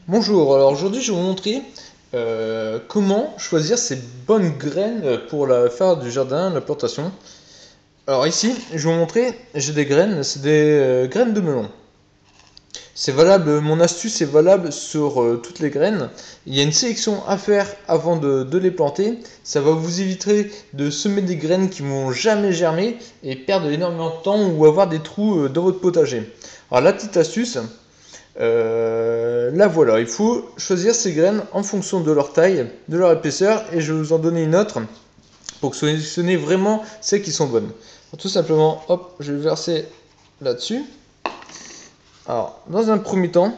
Bonjour, alors aujourd'hui je vais vous montrer comment choisir ces bonnes graines pour faire du jardin, la plantation. Alors ici, je vais vous montrer, j'ai des graines, c'est des graines de melon. C'est valable, mon astuce est valable sur toutes les graines. Il y a une sélection à faire avant de les planter. Ça va vous éviter de semer des graines qui vont jamais germer et perdre énormément de temps ou avoir des trous dans votre potager. Alors la petite astuce, là voilà, il faut choisir ces graines en fonction de leur taille, de leur épaisseur, et je vais vous en donner une autre pour sélectionner vraiment celles qui sont bonnes. Alors, tout simplement, hop, je vais verser là-dessus. Alors, dans un premier temps,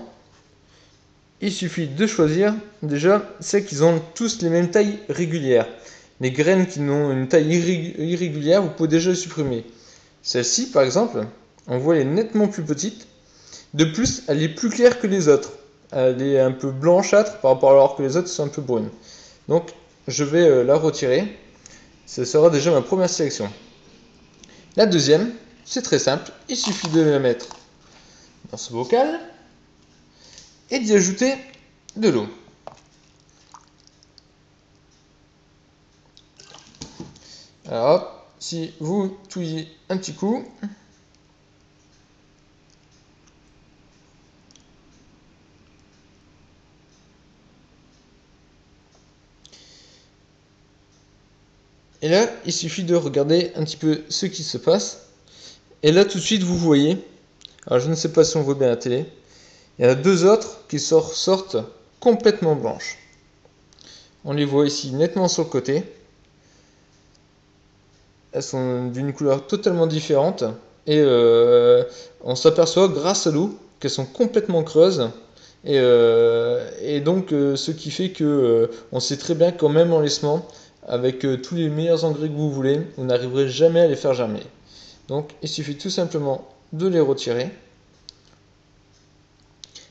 il suffit de choisir déjà celles qui ont tous les mêmes tailles régulières. Les graines qui ont une taille irrégulière, vous pouvez déjà les supprimer. Celle-ci, par exemple, on voit elle est nettement plus petite. De plus, elle est plus claire que les autres. Elle est un peu blanchâtre par rapport alors que les autres sont un peu brunes. Donc, je vais la retirer. Ce sera déjà ma première sélection. La deuxième, c'est très simple. Il suffit de la mettre dans ce bocal et d'y ajouter de l'eau. Alors, hop, si vous touillez un petit coup, et là, il suffit de regarder un petit peu ce qui se passe. Et là, tout de suite, vous voyez, alors je ne sais pas si on voit bien la télé, il y en a deux autres qui sortent complètement blanches. On les voit ici nettement sur le côté. Elles sont d'une couleur totalement différente. Et on s'aperçoit grâce à l'eau qu'elles sont complètement creuses. Et donc ce qui fait que on sait très bien qu'en même en les semant, avec tous les meilleurs engrais que vous voulez, vous n'arriverez jamais à les faire germer. Donc il suffit tout simplement de les retirer.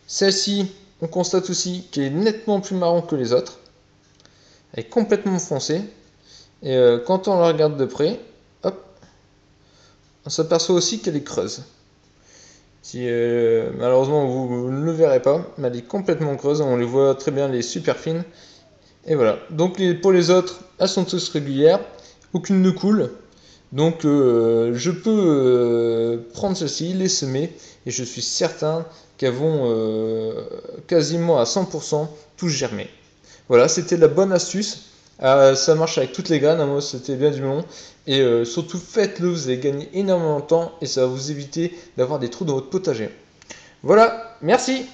Celle-ci, on constate aussi qu'elle est nettement plus marron que les autres. Elle est complètement foncée. Et quand on la regarde de près, hop, on s'aperçoit aussi qu'elle est creuse. Si, malheureusement vous ne le verrez pas, mais elle est complètement creuse, on les voit très bien, elle est super fine. Et voilà, donc pour les autres, elles sont tous régulières, aucune ne coule. Donc je peux prendre celles-ci, les semer, et je suis certain qu'elles vont quasiment à 100% tous germer. Voilà, c'était la bonne astuce. Ça marche avec toutes les graines, moi c'était bien du melon. Et surtout faites-le, vous allez gagner énormément de temps et ça va vous éviter d'avoir des trous dans votre potager. Voilà, merci.